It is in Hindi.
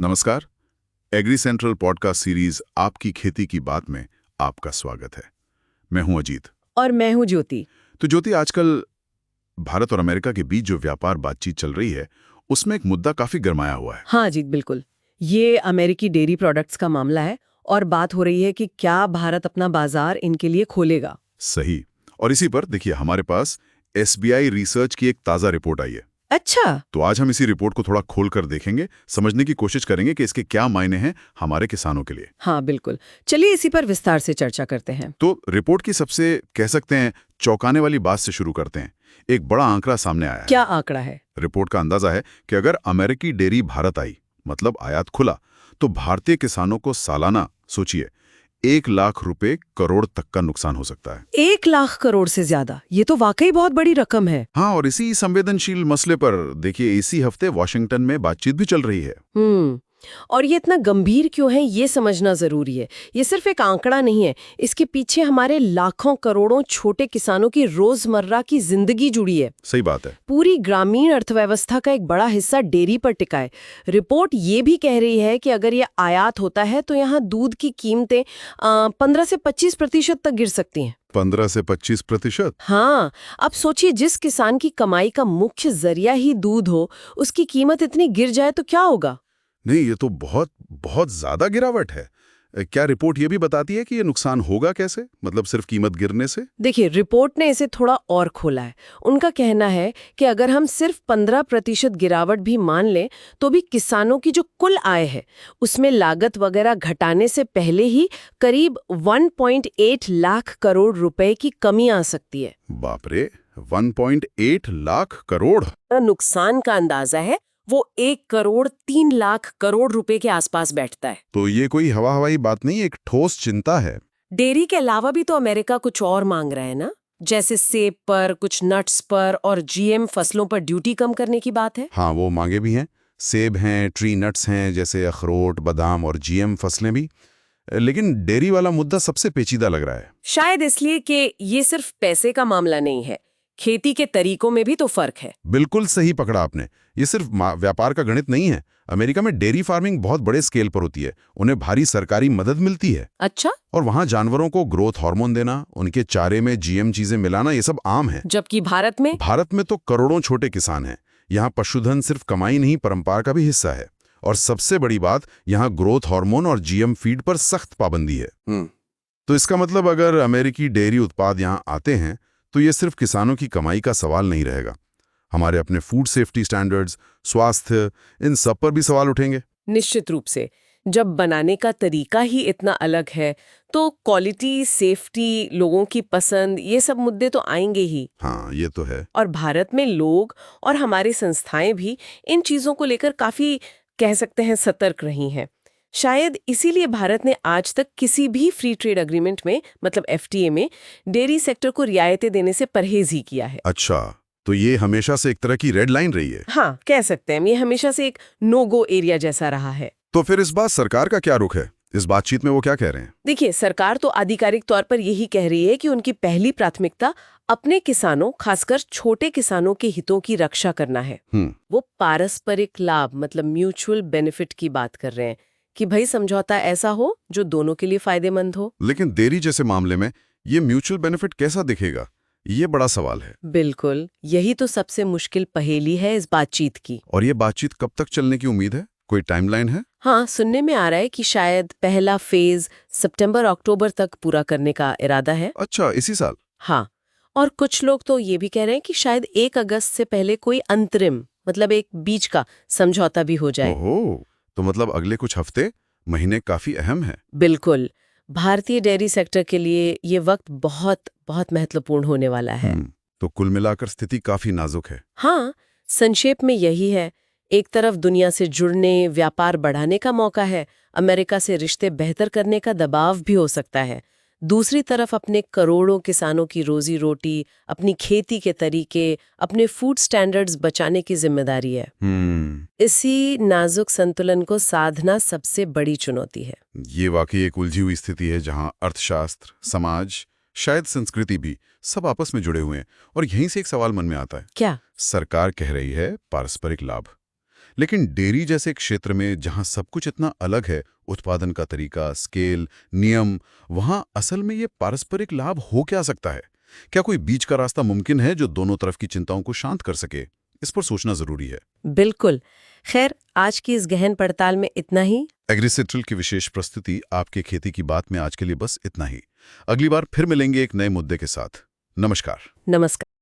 नमस्कार। एग्री सेंट्रल पॉडकास्ट सीरीज आपकी खेती की बात में आपका स्वागत है। मैं हूं अजीत। और मैं हूं ज्योति। तो ज्योति, आजकल भारत और अमेरिका के बीच जो व्यापार बातचीत चल रही है, उसमें एक मुद्दा काफी गरमाया हुआ है। हाँ अजीत, बिल्कुल। ये अमेरिकी डेयरी प्रोडक्ट्स का मामला है और बात हो रही है कि क्या भारत अपना बाजार इनके लिए खोलेगा। सही। और इसी पर देखिए, हमारे पास SBI रिसर्च की एक ताजा रिपोर्ट आई है। अच्छा। तो आज हम इसी रिपोर्ट को थोड़ा खोल कर देखेंगे, समझने की कोशिश करेंगे कि इसके क्या मायने हैं हमारे किसानों के लिए। हाँ बिल्कुल, चलिए इसी पर विस्तार से चर्चा करते हैं। तो रिपोर्ट की सबसे कह सकते हैं चौंकाने वाली बात से शुरू करते हैं। एक बड़ा आंकड़ा सामने आया है। क्या आंकड़ा है? रिपोर्ट का अंदाजा है कि अगर अमेरिकी डेयरी भारत आई, मतलब आयात खुला, तो भारतीय किसानों को सालाना, सोचिए, 1 लाख रुपए करोड़ तक का नुकसान हो सकता है। 1 लाख करोड़ से ज्यादा? ये तो वाकई बहुत बड़ी रकम है। हाँ, और इसी संवेदनशील मसले पर देखिए, इसी हफ्ते वॉशिंगटन में बातचीत भी चल रही है। और ये इतना गंभीर क्यों है, ये समझना जरूरी है। ये सिर्फ एक आंकड़ा नहीं है, इसके पीछे हमारे लाखों करोड़ों छोटे किसानों की रोजमर्रा की जिंदगी जुड़ी है। सही बात है। पूरी ग्रामीण अर्थव्यवस्था का एक बड़ा हिस्सा डेयरी पर टिका है। रिपोर्ट ये भी कह रही है कि अगर ये आयात होता है तो यहाँ दूध की कीमतें 15 से 25% तक गिर सकती हैं। 15 से 25%? हाँ, अब सोचिए, जिस किसान की कमाई का मुख्य जरिया ही दूध हो, उसकी कीमत इतनी गिर जाए तो क्या होगा। नहीं, ये तो बहुत बहुत ज्यादा गिरावट है। क्या रिपोर्ट ये भी बताती है कि ये नुकसान होगा कैसे, मतलब सिर्फ कीमत गिरने से? देखिए, रिपोर्ट ने इसे थोड़ा और खोला है। उनका कहना है कि अगर हम सिर्फ 15% गिरावट भी मान लें तो भी किसानों की जो कुल आय है उसमें लागत वगैरह घटाने से पहले ही करीब 1.8 लाख करोड़ रुपए की कमी आ सकती है। बाप रे, 1.8 लाख करोड़! नुकसान का अंदाजा है वो 1 करोड़ 3 लाख करोड़ रुपए के आसपास बैठता है। तो ये कोई हवा हवाई बात नहीं, एक ठोस चिंता है। डेयरी के अलावा भी तो अमेरिका कुछ और मांग रहा है ना, जैसे सेब पर, कुछ नट्स पर और GM फसलों पर ड्यूटी कम करने की बात है। हाँ, वो मांगे भी हैं। सेब हैं, ट्री नट्स हैं, जैसे अखरोट, बादाम और GM फसलें भी। लेकिन डेयरी वाला मुद्दा सबसे पेचीदा लग रहा है। शायद इसलिए कि ये सिर्फ पैसे का मामला नहीं है, खेती के तरीकों में भी तो फर्क है। बिल्कुल सही पकड़ा आपने। ये सिर्फ व्यापार का गणित नहीं है। अमेरिका में डेयरी फार्मिंग बहुत बड़े स्केल पर होती है। उन्हें भारी सरकारी मदद मिलती है। अच्छा। और वहाँ जानवरों को ग्रोथ हार्मोन देना, उनके चारे में GM चीजें मिलाना, ये सब आम है। जबकि भारत में तो करोड़ों छोटे किसान हैं। यहाँ पशुधन सिर्फ कमाई नहीं, परंपरा का भी हिस्सा है। और सबसे बड़ी बात, यहाँ ग्रोथ हार्मोन और GM फीड पर सख्त पाबंदी है। तो इसका मतलब अगर अमेरिकी डेयरी उत्पाद यहाँ आते हैं तो ये सिर्फ किसानों की कमाई का सवाल नहीं रहेगा। हमारे अपने फूड सेफ्टी स्टैंडर्ड्स, स्वास्थ्य, इन सब पर भी सवाल उठेंगे। निश्चित रूप से। जब बनाने का तरीका ही इतना अलग है तो क्वालिटी, सेफ्टी, लोगों की पसंद, ये सब मुद्दे तो आएंगे ही। हाँ, ये तो है। और भारत में लोग और हमारी संस्थाएं भी इन चीजों को लेकर काफी, कह सकते हैं, सतर्क रही हैं। शायद इसीलिए भारत ने आज तक किसी भी फ्री ट्रेड एग्रीमेंट में, मतलब FTA में, डेयरी सेक्टर को रियायतें देने से परहेज ही किया है। अच्छा, तो ये हमेशा से एक तरह की रेड लाइन रही है। हाँ, कह सकते हैं। ये हमेशा से एक नो गो एरिया जैसा रहा है। तो फिर इस बार सरकार का क्या रुख है? इस बातचीत में वो क्या कह रहे हैं? देखिए, सरकार तो आधिकारिक तौर पर यही कह रही है कि उनकी पहली प्राथमिकता अपने किसानों, खासकर छोटे किसानों के हितों की रक्षा करना है। वो पारस्परिक लाभ, मतलब म्यूचुअल बेनिफिट की बात कर रहे हैं कि भाई समझौता ऐसा हो जो दोनों के लिए फायदेमंद हो। लेकिन डेयरी जैसे मामले में ये म्यूचुअल बेनिफिट कैसा दिखेगा, ये बड़ा सवाल है। बिल्कुल, यही तो सबसे मुश्किल पहेली है इस बातचीत की। और ये बातचीत कब तक चलने की उम्मीद है? कोई टाइमलाइन है? हाँ, सुनने में आ रहा है कि शायद पहला फेज सितंबर-अक्टूबर तक पूरा करने का इरादा है। अच्छा, इसी साल? हाँ, और कुछ लोग तो ये भी कह रहे हैं कि शायद 1 अगस्त से पहले कोई अंतरिम, मतलब एक बीच का समझौता भी हो जाए। ओहो, तो मतलब अगले कुछ हफ्ते, महीने काफी अहम है। बिल्कुल, भारतीय डेयरी सेक्टर के लिए ये वक्त बहुत बहुत महत्वपूर्ण होने वाला है। तो कुल मिलाकर स्थिति काफी नाजुक है। हाँ, संक्षेप में यही है। एक तरफ दुनिया से जुड़ने, व्यापार बढ़ाने का मौका है, अमेरिका से रिश्ते बेहतर करने का दबाव भी हो सकता है। दूसरी तरफ अपने करोड़ों किसानों की रोजी रोटी, अपनी खेती के तरीके, अपने फूड स्टैंडर्ड्स बचाने की जिम्मेदारी है। इसी नाजुक संतुलन को साधना सबसे बड़ी चुनौती है। ये वाकई एक उलझी हुई स्थिति है जहां अर्थशास्त्र, समाज, शायद संस्कृति भी सब आपस में जुड़े हुए हैं। और यहीं से एक सवाल मन में आता है। क्या? सरकार कह रही है पारस्परिक लाभ, लेकिन डेयरी जैसे क्षेत्र में जहां सब कुछ इतना अलग है, उत्पादन का तरीका, स्केल, नियम, वहां असल में ये पारस्परिक लाभ हो क्या सकता है? क्या कोई बीच का रास्ता मुमकिन है जो दोनों तरफ की चिंताओं को शांत कर सके? इस पर सोचना जरूरी है। बिल्कुल। खैर, आज की इस गहन पड़ताल में इतना ही। एग्रीसेंट्रल की विशेष प्रस्तुति आपके खेती की बात में आज के लिए बस इतना ही। अगली बार फिर मिलेंगे एक नए मुद्दे के साथ। नमस्कार। नमस्कार।